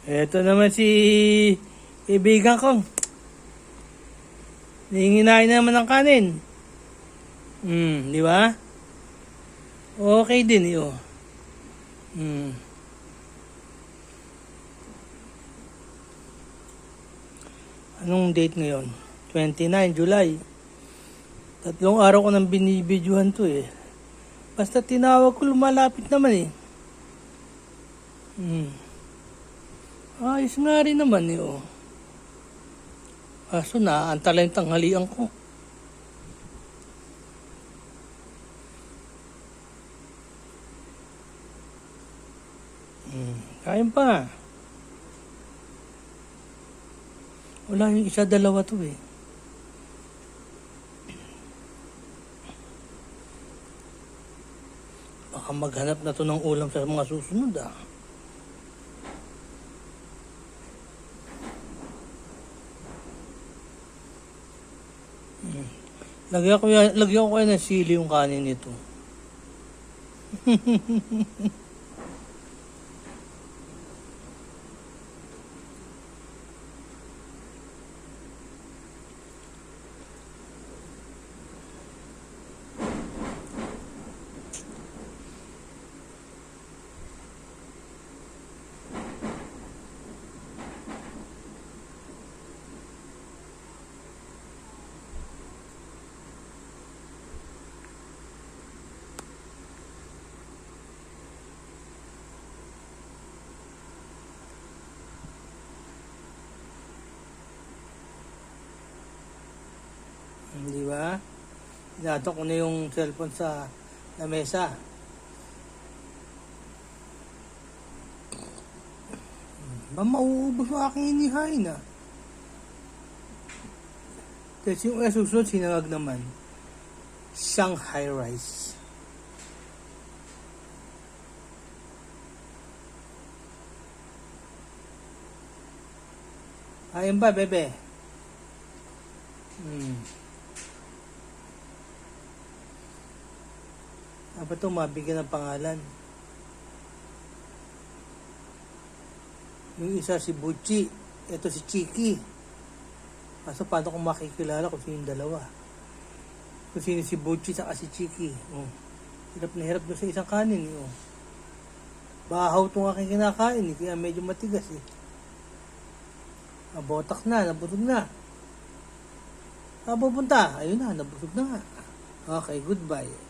Eto naman si kaibigan ko. Hinginain naman ng kanin. Di ba? Okay din yun. Anong date ngayon? 29 July. 3 araw ko nang binibidyohan to eh. Basta tinawag ko, lumalapit naman eh. Ayos nga rin naman eh oh. Kaso naaantala yung tanghalian ko. Kain pa. Wala yung isa, dalawa to eh. Baka maghanap na to ng ulam sa mga susunod ah. Lagyan ko kaya ng sili yung kanin nito. Di ba? Inatok ko na yung cellphone sa lamesa. Ba mauubos yung aking inihain ah. Kasi yung susunod sinangag naman. Shanghai rice. Ayun ba, bebe? Dapat ito mabigyan ng pangalan. Yung isa si Buchi, ito si Chiki. Kaso paano kung makikilala kung sino yung dalawa? Kung sino si Buchi saka si Chiki. Hirap na hirap doon sa isang kanin. Bahaw itong aking kinakain kaya medyo matigas eh. Nabotak na, nabusog na. Pupunta? Ayun na, nabusog na nga. Okay, goodbye.